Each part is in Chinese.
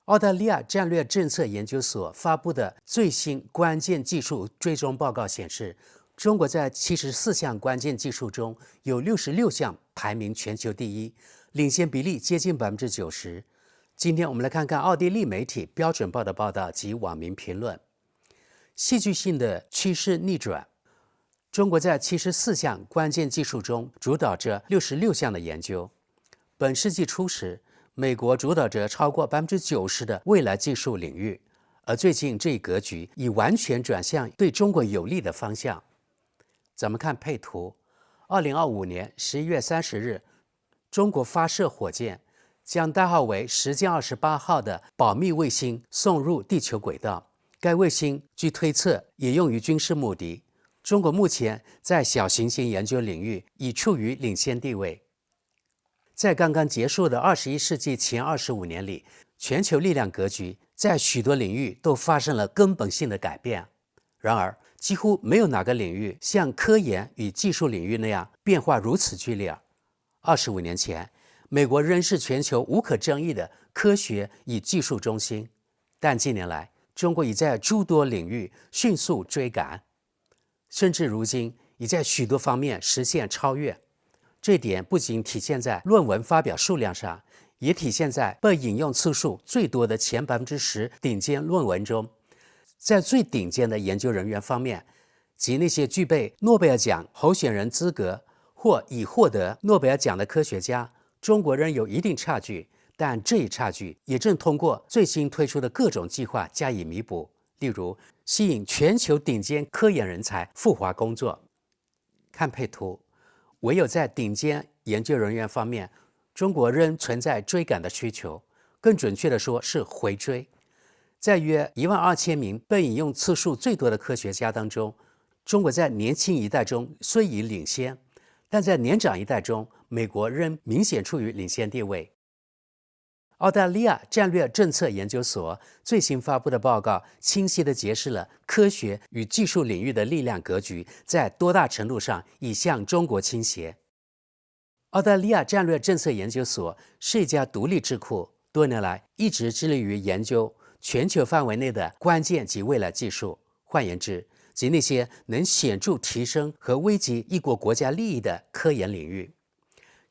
澳大利亚战略政策研究所发布的最新关键技术追踪报告显示，中国在74项关键技术中有66项排名全球第一，领先比例接近90%。今天我们来看看奥地利媒体标准报的报道及网民评论。戏剧性的趋势逆转，中国在74项关键技术中主导着66项的研究。本世纪初时，美国主导着超过90%的未来技术领域，而最近这一格局已完全转向对中国有利的方向。咱们看配图，2025年11月30日，中国发射火箭，将代号为实践28号的保密卫星送入地球轨道。该卫星据推测也用于军事目的。中国目前在小行星研究领域已处于领先地位。在刚刚结束的21世纪前25年里，全球力量格局在许多领域都发生了根本性的改变。然而，几乎没有哪个领域像科研与技术领域那样变化如此剧烈。25年前，美国仍是全球无可争议的科学与技术中心，但近年来，中国已在诸多领域迅速追赶，甚至如今已在许多方面实现超越。这点不仅体现在论文发表数量上，也体现在被引用次数最多的前10%顶尖论文中。在最顶尖的研究人员方面，即那些具备诺贝尔奖候选人资格或已获得诺贝尔奖的科学家，中国仍有一定差距，但这一差距也正通过最新推出的各种计划加以弥补，例如吸引全球顶尖科研人才赴华工作。看配图，唯有在顶尖研究人员方面，中国仍存在追赶的需求，更准确地说是回追。在约12000名被引用次数最多的科学家当中，中国在年轻一代中虽已领先，但在年长一代中，美国仍明显处于领先地位。澳大利亚战略政策研究所最新发布的报告清晰地揭示了科学与技术领域的力量格局在多大程度上已向中国倾斜。澳大利亚战略政策研究所是一家独立智库，多年来一直致力于研究全球范围内的关键及未来技术，换言之，即那些能显著提升和危及一国国家利益的科研领域。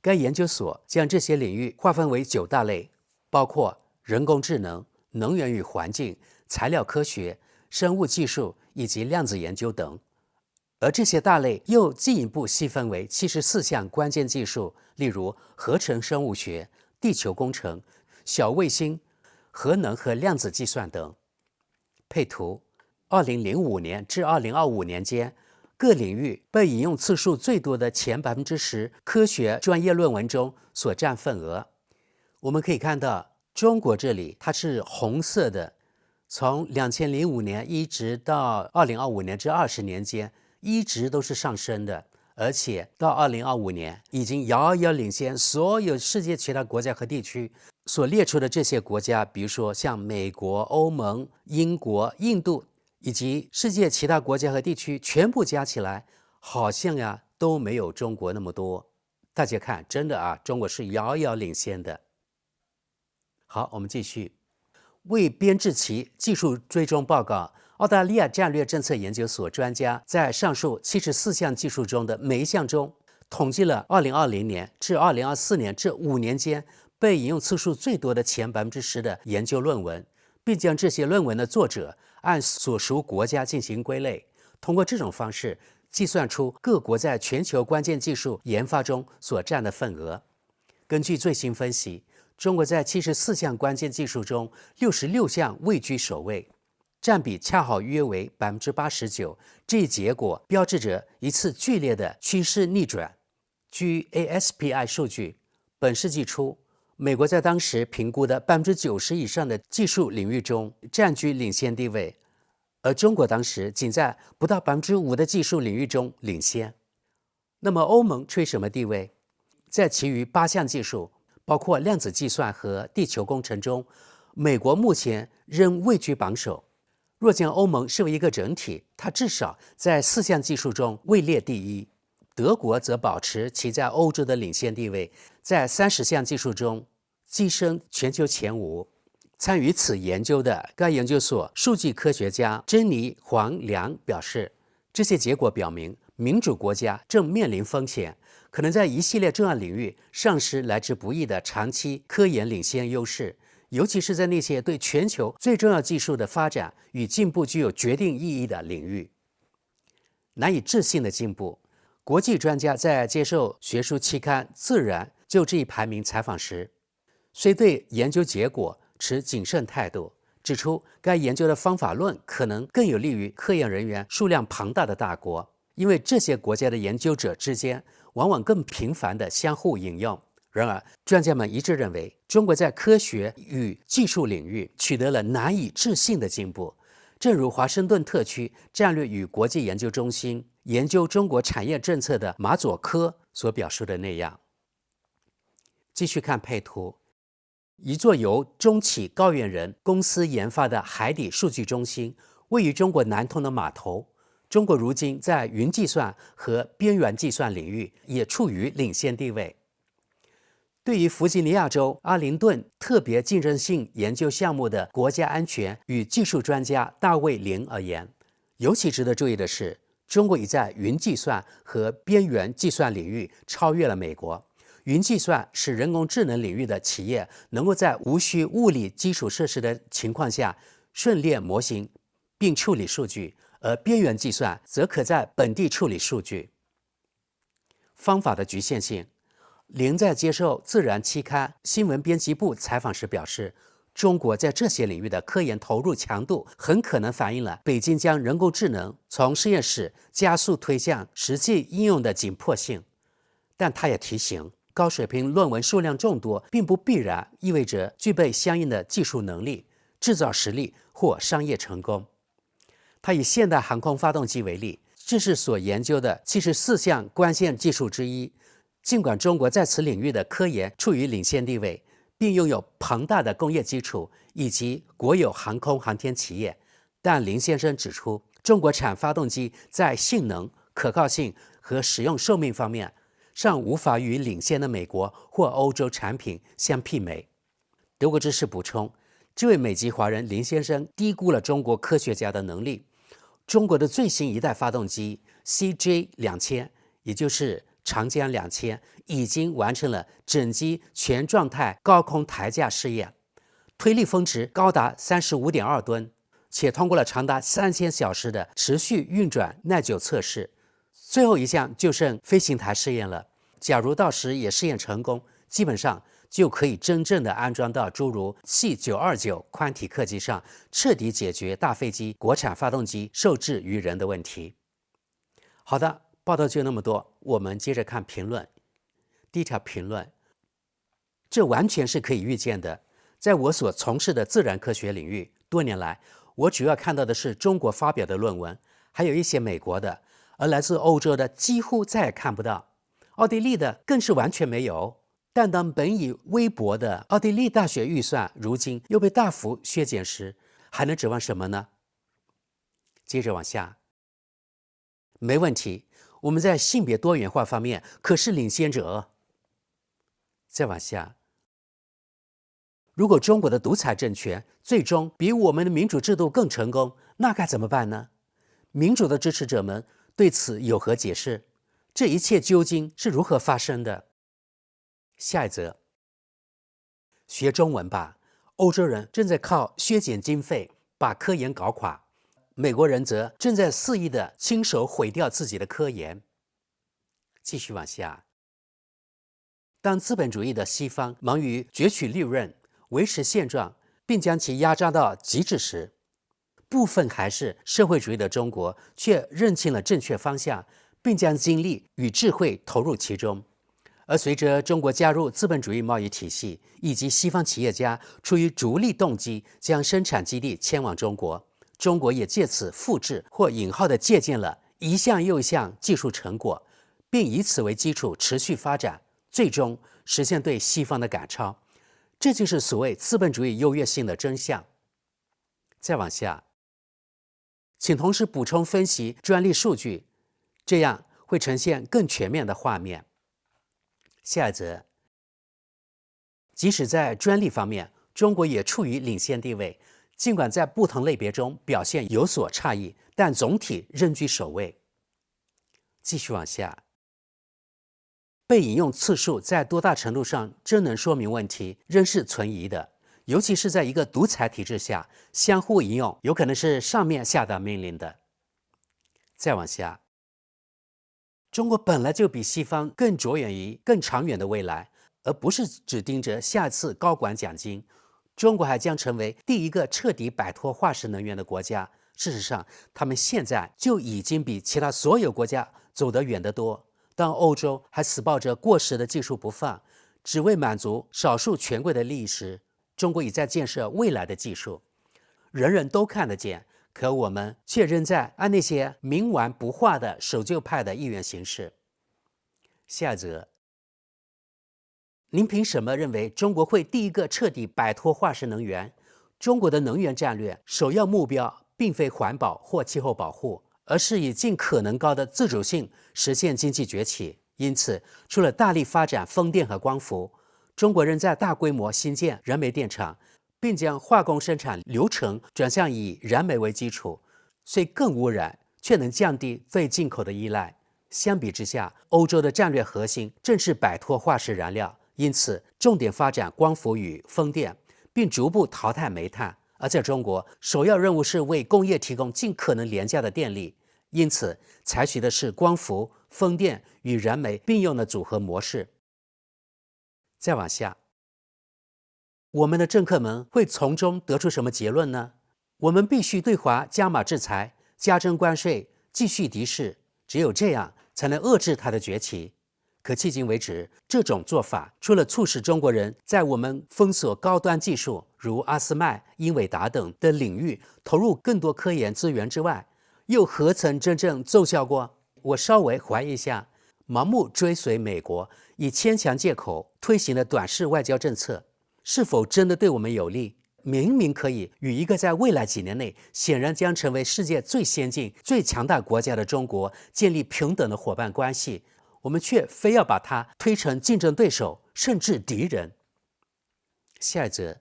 该研究所将这些领域划分为9大类，包括人工智能、能源与环境、材料科学、生物技术以及量子研究等。而这些大类又进一步细分为74项关键技术，例如合成生物学、地球工程、小卫星、核能和量子计算等。配图，2005年至2025年间，各领域被引用次数最多的前10%科学专业论文中所占份额。我们可以看到，中国这里它是红色的，从2005年一直到2025年这20年间，一直都是上升的，而且到2025年已经遥遥领先所有世界其他国家和地区。所列出的这些国家，比如说像美国、欧盟、英国、印度以及世界其他国家和地区全部加起来，好像都没有中国那么多。大家看，真的中国是遥遥领先的。好，我们继续。为编制其技术追踪报告，澳大利亚战略政策研究所专家在上述74项技术中的每一项中，统计了2020年至2024年这5年间被引用次数最多的前10%的研究论文，并将这些论文的作者按所属国家进行归类，通过这种方式计算出各国在全球关键技术研发中所占的份额。根据最新分析，中国在74项关键技术中66项位居首位，占比恰好约为89%。这一结果标志着一次剧烈的趋势逆转。据 ASPI 数据，本世纪初，美国在当时评估的90%以上的技术领域中占据领先地位，而中国当时仅在不到5%的技术领域中领先。那么欧盟吹什么地位？在其余8项技术，包括量子计算和地球工程中，美国目前仍位居榜首。若将欧盟视为一个整体，它至少在4项技术中位列第一。德国则保持其在欧洲的领先地位，在30项技术中跻身全球前5。参与此研究的该研究所数据科学家珍妮·黄良表示，这些结果表明，民主国家正面临风险，可能在一系列重要领域丧失来之不易的长期科研领先优势，尤其是在那些对全球最重要技术的发展与进步具有决定意义的领域。难以置信的进步。国际专家在接受学术期刊《自然》就这一排名采访时，虽对研究结果持谨慎态度，指出该研究的方法论可能更有利于科研人员数量庞大的大国，因为这些国家的研究者之间往往更频繁地相互引用。然而，专家们一致认为，中国在科学与技术领域取得了难以置信的进步。正如华盛顿特区战略与国际研究中心研究中国产业政策的马佐科所表述的那样。继续看配图，一座由中企高远人公司研发的海底数据中心位于中国南通的码头。中国如今在云计算和边缘计算领域也处于领先地位。对于弗吉尼亚州阿灵顿特别竞争性研究项目的国家安全与技术专家大卫林而言，尤其值得注意的是，中国已在云计算和边缘计算领域超越了美国。云计算是人工智能领域的企业能够在无需物理基础设施的情况下训练模型并处理数据，而边缘计算则可在本地处理数据。方法的局限性。林在接受《自然》期刊新闻编辑部采访时表示，中国在这些领域的科研投入强度很可能反映了北京将人工智能从实验室加速推向实际应用的紧迫性。但他也提醒，高水平论文数量众多并不必然意味着具备相应的技术能力、制造实力或商业成功。他以现代航空发动机为例，这是所研究的74项关键技术之一。尽管中国在此领域的科研处于领先地位，并拥有庞大的工业基础以及国有航空航天企业，但林先生指出，中国产发动机在性能、可靠性和使用寿命方面尚无法与领先的美国或欧洲产品相媲美。德国之士补充，这位美籍华人林先生低估了中国科学家的能力。中国的最新一代发动机 CJ2000， 也就是长江2000，已经完成了整机全状态高空抬架试验，推力峰值高达35.2吨，且通过了长达3000小时的持续运转耐久测试。最后一项就剩飞行台试验了。假如到时也试验成功，基本上就可以真正的安装到诸如 C929 宽体客机上，彻底解决大飞机国产发动机受制于人的问题。好的，报道就那么多，我们接着看评论。第一条评论，这完全是可以预见的。在我所从事的自然科学领域，多年来我主要看到的是中国发表的论文，还有一些美国的，而来自欧洲的几乎再也看不到，奥地利的更是完全没有。但当本已微薄的奥地利大学预算如今又被大幅削减时，还能指望什么呢？接着往下，没问题，我们在性别多元化方面可是领先者。再往下，如果中国的独裁政权最终比我们的民主制度更成功，那该怎么办呢？民主的支持者们对此有何解释？这一切究竟是如何发生的？下一则，学中文吧，欧洲人正在靠削减经费把科研搞垮，美国人则正在肆意地亲手毁掉自己的科研。继续往下，当资本主义的西方忙于攫取利润、维持现状，并将其压榨到极致时，部分还是社会主义的中国却认清了正确方向，并将精力与智慧投入其中。而随着中国加入资本主义贸易体系，以及西方企业家出于逐利动机将生产基地迁往中国，中国也借此复制或引号的借鉴了一项又一项技术成果，并以此为基础持续发展，最终实现对西方的赶超。这就是所谓资本主义优越性的真相。再往下，请同时补充分析专利数据，这样会呈现更全面的画面。下一则，即使在专利方面，中国也处于领先地位，尽管在不同类别中表现有所差异，但总体仍居首位。继续往下，被引用次数在多大程度上真能说明问题，仍是存疑的。尤其是在一个独裁体制下，相互引用有可能是上面下达命令的。再往下，中国本来就比西方更着眼于更长远的未来，而不是只盯着下次高管奖金。中国还将成为第一个彻底摆脱化石能源的国家。事实上，他们现在就已经比其他所有国家走得远得多。当欧洲还死抱着过时的技术不放，只为满足少数权贵的利益时，中国已在建设未来的技术，人人都看得见，可我们却仍在按那些冥顽不化的守旧派的意愿行事。下一则，您凭什么认为中国会第一个彻底摆脱化石能源？中国的能源战略首要目标并非环保或气候保护，而是以尽可能高的自主性实现经济崛起。因此，除了大力发展风电和光伏，中国仍在大规模新建燃煤电厂，并将化工生产流程转向以燃煤为基础，虽更污染，却能降低对进口的依赖。相比之下，欧洲的战略核心正是摆脱化石燃料，因此重点发展光伏与风电，并逐步淘汰煤炭。而在中国，首要任务是为工业提供尽可能廉价的电力，因此采取的是光伏、风电与燃煤并用的组合模式。再往下，我们的政客们会从中得出什么结论呢？我们必须对华加码制裁，加征关税，继续敌视，只有这样才能遏制它的崛起。可迄今为止，这种做法除了促使中国人在我们封锁高端技术，如阿斯麦、英伟达等的领域投入更多科研资源之外，又何曾真正奏效过？我稍微怀疑一下，盲目追随美国以牵强借口推行的短视外交政策，是否真的对我们有利？明明可以与一个在未来几年内显然将成为世界最先进、最强大国家的中国建立平等的伙伴关系，我们却非要把它推成竞争对手，甚至敌人。下一则，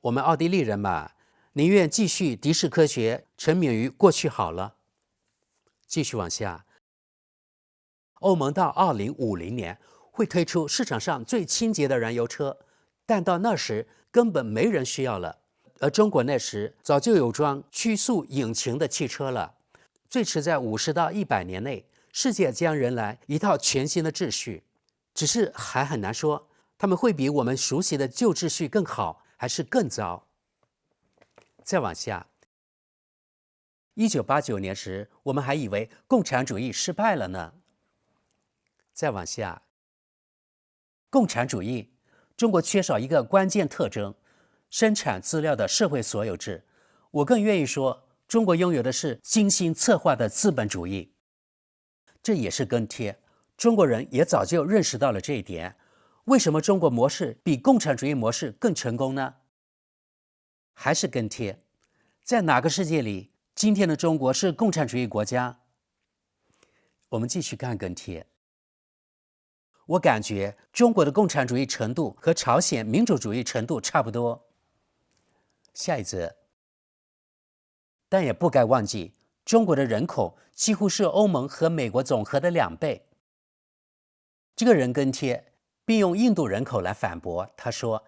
我们奥地利人嘛，宁愿继续敌视科学，沉湎于过去好了。继续往下，欧盟到2050年会推出市场上最清洁的燃油车，但到那时根本没人需要了。而中国那时早就有装曲速引擎的汽车了。最迟在50到100年内，世界将迎来一套全新的秩序。只是还很难说，他们会比我们熟悉的旧秩序更好，还是更糟。再往下，1989年时，我们还以为共产主义失败了呢。再往下，共产主义，中国缺少一个关键特征：生产资料的社会所有制。我更愿意说，中国拥有的是精心策划的资本主义。这也是跟贴，中国人也早就认识到了这一点。为什么中国模式比共产主义模式更成功呢？还是跟贴。在哪个世界里，今天的中国是共产主义国家？我们继续看跟贴。我感觉中国的共产主义程度和朝鲜民主主义程度差不多。下一则，但也不该忘记，中国的人口几乎是欧盟和美国总和的2倍。这个人跟贴，并用印度人口来反驳。他说：“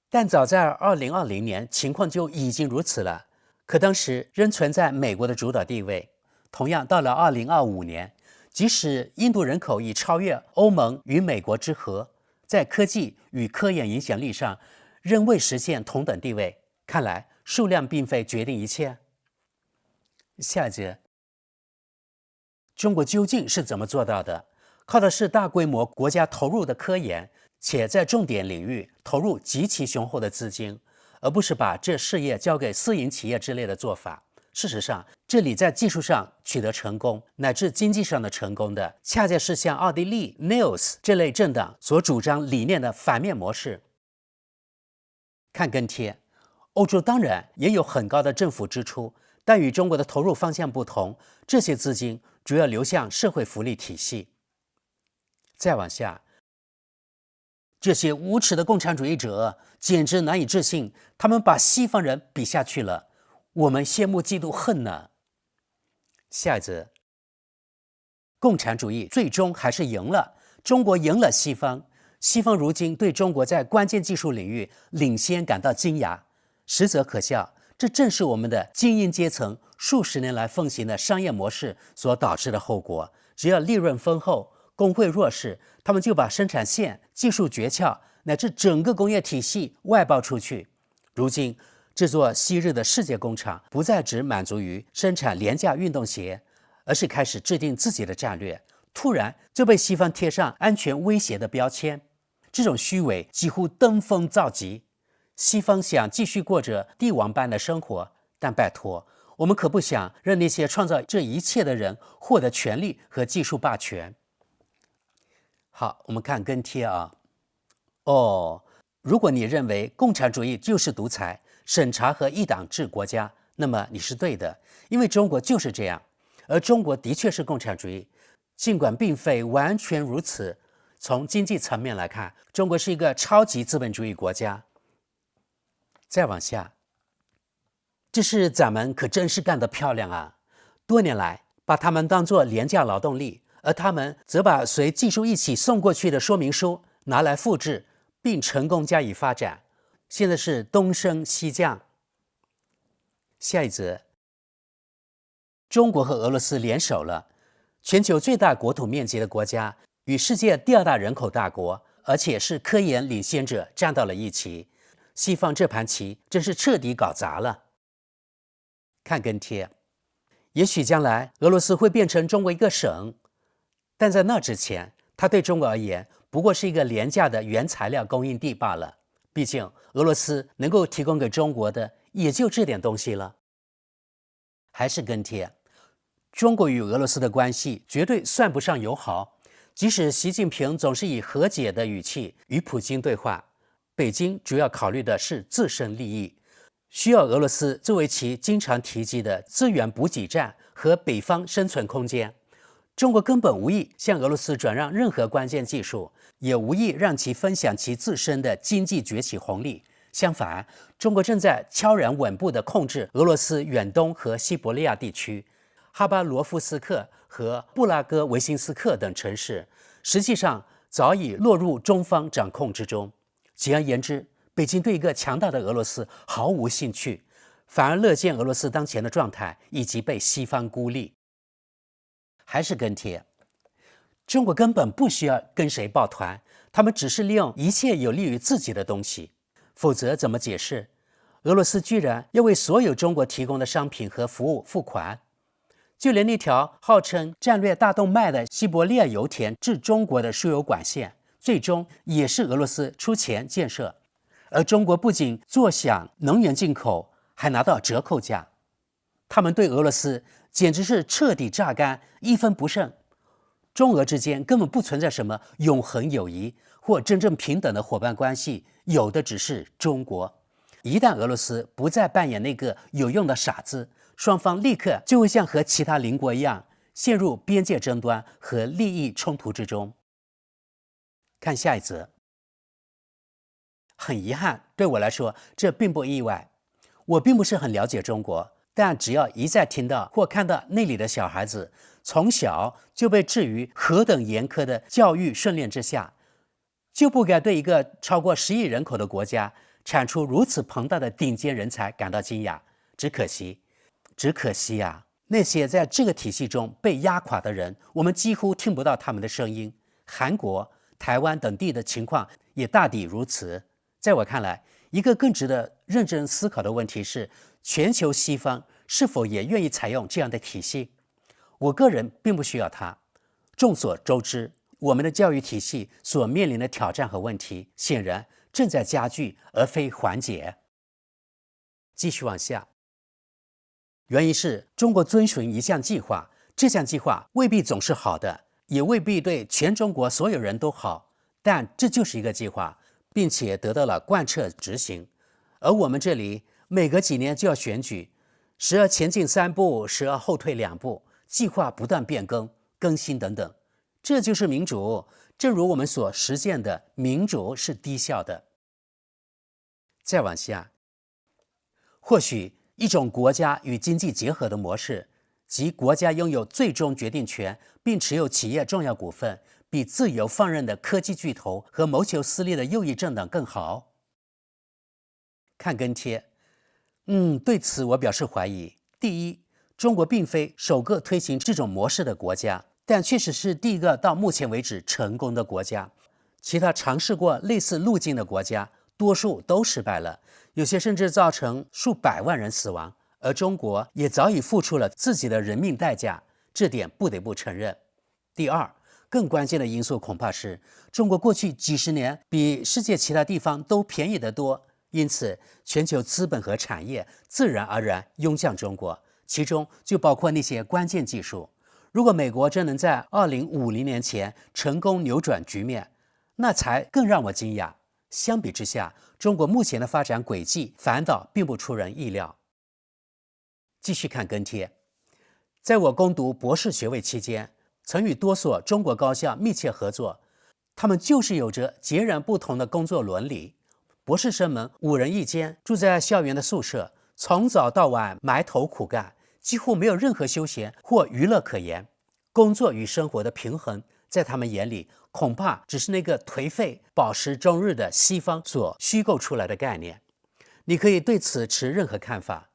但早在2020年，情况就已经如此了。可当时仍存在美国的主导地位。同样，到了2025年，即使印度人口已超越欧盟与美国之和，在科技与科研影响力上，仍未实现同等地位。看来，数量并非决定一切。”下一节，中国究竟是怎么做到的？靠的是大规模国家投入的科研，且在重点领域投入极其雄厚的资金，而不是把这事业交给私营企业之类的做法。事实上，这里在技术上取得成功，乃至经济上的成功的，恰恰是像奥地利 NEOS 这类政党所主张理念的反面模式。看跟贴，欧洲当然也有很高的政府支出，但与中国的投入方向不同，这些资金主要流向社会福利体系。再往下，这些无耻的共产主义者简直难以置信，他们把西方人比下去了，我们羡慕嫉妒恨呢。下一则，共产主义最终还是赢了，中国赢了西方。西方如今对中国在关键技术领域领先感到惊讶，实则可笑。这正是我们的精英阶层数十年来奉行的商业模式所导致的后果。只要利润丰厚，工会弱势，他们就把生产线、技术诀窍乃至整个工业体系外包出去。如今，这座昔日的世界工厂不再只满足于生产廉价运动鞋，而是开始制定自己的战略。突然就被西方贴上安全威胁的标签，这种虚伪几乎登峰造极。西方想继续过着帝王般的生活，但拜托，我们可不想让那些创造这一切的人获得权力和技术霸权。好，我们看跟帖啊。如果你认为共产主义就是独裁、审查和一党制国家，那么你是对的，因为中国就是这样。而中国的确是共产主义，尽管并非完全如此。从经济层面来看，中国是一个超级资本主义国家。再往下，这是咱们可真是干得漂亮啊！多年来把他们当作廉价劳动力，而他们则把随技术一起送过去的说明书拿来复制，并成功加以发展。现在是东升西降。下一则，中国和俄罗斯联手了，全球最大国土面积的国家与世界第二大人口大国，而且是科研领先者站到了一起。西方这盘棋真是彻底搞砸了。看跟帖，也许将来俄罗斯会变成中国一个省，但在那之前，它对中国而言不过是一个廉价的原材料供应地罢了。毕竟俄罗斯能够提供给中国的也就这点东西了。还是跟帖，中国与俄罗斯的关系绝对算不上友好，即使习近平总是以和解的语气与普京对话，北京主要考虑的是自身利益，需要俄罗斯作为其经常提及的资源补给站和北方生存空间。中国根本无意向俄罗斯转让任何关键技术，也无意让其分享其自身的经济崛起红利。相反，中国正在悄然稳步地控制俄罗斯远东和西伯利亚地区、哈巴罗夫斯克和布拉戈维辛斯克等城市，实际上早已落入中方掌控之中。简而言之，北京对一个强大的俄罗斯毫无兴趣，反而乐见俄罗斯当前的状态以及被西方孤立。还是跟帖，中国根本不需要跟谁抱团，他们只是利用一切有利于自己的东西，否则怎么解释俄罗斯居然要为所有中国提供的商品和服务付款？就连那条号称战略大动脉的西伯利亚油田至中国的输油管线，最终也是俄罗斯出钱建设，而中国不仅坐享能源进口，还拿到折扣价。他们对俄罗斯简直是彻底榨干，一分不剩。中俄之间根本不存在什么永恒友谊或真正平等的伙伴关系，有的只是中国。一旦俄罗斯不再扮演那个有用的傻子，双方立刻就会像和其他邻国一样，陷入边界争端和利益冲突之中。看下一则。很遗憾，对我来说这并不意外。我并不是很了解中国，但只要一再听到或看到那里的小孩子从小就被置于何等严苛的教育训练之下，就不该对一个超过10亿人口的国家产出如此庞大的顶尖人才感到惊讶。只可惜啊，那些在这个体系中被压垮的人，我们几乎听不到他们的声音。韩国、台湾等地的情况也大抵如此。在我看来，一个更值得认真思考的问题是，全球西方是否也愿意采用这样的体系？我个人并不需要它。众所周知，我们的教育体系所面临的挑战和问题，显然正在加剧而非缓解。继续往下，原因是中国遵循一项计划，这项计划未必总是好的，也未必对全中国所有人都好，但这就是一个计划，并且得到了贯彻执行。而我们这里每隔几年就要选举，时而前进3步，时而后退2步，计划不断变更、更新等等。这就是民主，正如我们所实践的民主是低效的。再往下，或许一种国家与经济结合的模式，即国家拥有最终决定权并持有企业重要股份，比自由放任的科技巨头和谋求私利的右翼政党更好。看跟帖，对此我表示怀疑。第一，中国并非首个推行这种模式的国家，但确实是第一个到目前为止成功的国家。其他尝试过类似路径的国家，多数都失败了，有些甚至造成数百万人死亡，而中国也早已付出了自己的人命代价，这点不得不承认。第二，更关键的因素恐怕是中国过去几十年比世界其他地方都便宜得多，因此全球资本和产业自然而然涌向中国，其中就包括那些关键技术。如果美国真能在2050年前成功扭转局面，那才更让我惊讶。相比之下，中国目前的发展轨迹反倒并不出人意料。继续看跟帖，在我攻读博士学位期间，曾与多所中国高校密切合作，他们就是有着截然不同的工作伦理。博士生们5人一间，住在校园的宿舍，从早到晚埋头苦干，几乎没有任何休闲或娱乐可言。工作与生活的平衡，在他们眼里恐怕只是那个颓废、饱食终日的西方所虚构出来的概念。你可以对此持任何看法，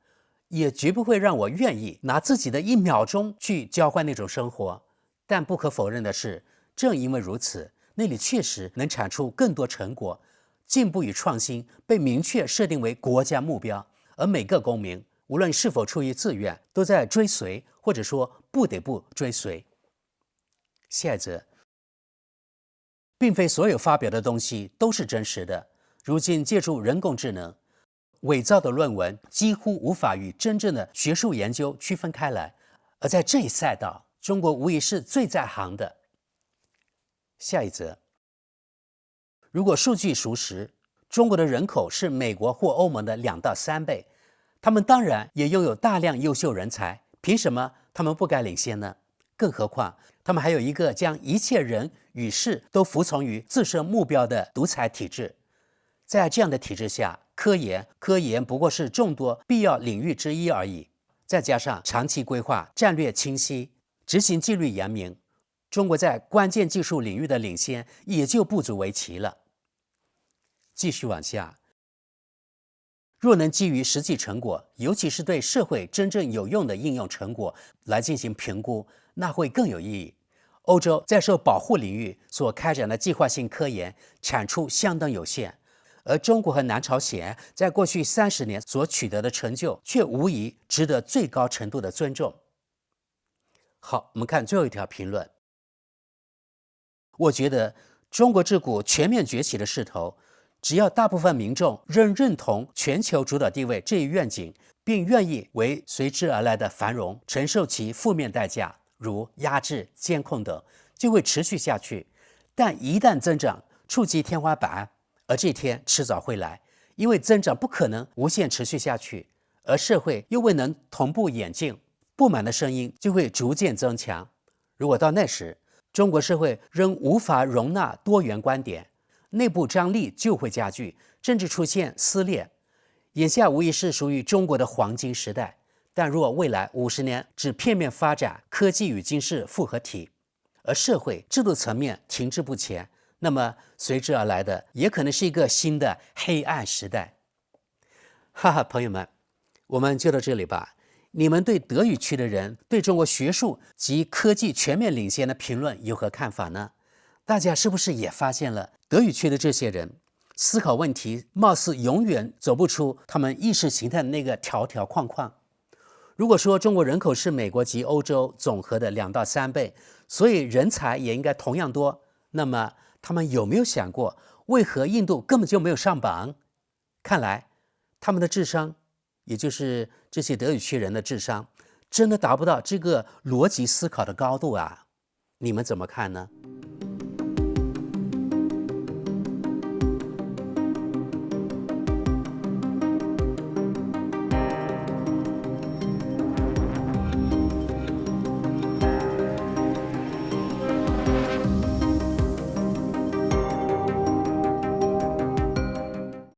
也绝不会让我愿意拿自己的1秒钟去交换那种生活。但不可否认的是，正因为如此，那里确实能产出更多成果，进步与创新被明确设定为国家目标，而每个公民无论是否出于自愿，都在追随，或者说不得不追随。下一则，并非所有发表的东西都是真实的。如今借助人工智能，伪造的论文几乎无法与真正的学术研究区分开来，而在这一赛道，中国无疑是最在行的。下一则，如果数据属实，中国的人口是美国或欧盟的2到3倍，他们当然也拥有大量优秀人才，凭什么他们不该领先呢？更何况，他们还有一个将一切人与事都服从于自身目标的独裁体制。在这样的体制下，科研不过是众多必要领域之一而已。再加上长期规划、战略清晰、执行纪律严明，中国在关键技术领域的领先也就不足为奇了。继续往下，若能基于实际成果，尤其是对社会真正有用的应用成果来进行评估，那会更有意义。欧洲在受保护领域所开展的计划性科研产出相当有限，而中国和南朝鲜在过去30年所取得的成就却无疑值得最高程度的尊重。好，我们看最后一条评论。我觉得中国这股全面崛起的势头，只要大部分民众仍认同全球主导地位这一愿景，并愿意为随之而来的繁荣承受其负面代价，如压制、监控等，就会持续下去。但一旦增长触及天花板，而这天迟早会来，因为增长不可能无限持续下去，而社会又未能同步演进，不满的声音就会逐渐增强。如果到那时，中国社会仍无法容纳多元观点，内部张力就会加剧，甚至出现撕裂。眼下无疑是属于中国的黄金时代，但若未来50年只片面发展科技与军事复合体，而社会制度层面停滞不前，那么随之而来的也可能是一个新的黑暗时代。哈哈，朋友们，我们就到这里吧。你们对德语区的人对中国学术及科技全面领先的评论有何看法呢？大家是不是也发现了德语区的这些人思考问题貌似永远走不出他们意识形态的那个条条框框？如果说中国人口是美国及欧洲总和的2到3倍，所以人才也应该同样多，那么他们有没有想过，为何印度根本就没有上榜？看来他们的智商，也就是这些德语区人的智商，真的达不到这个逻辑思考的高度啊！你们怎么看呢？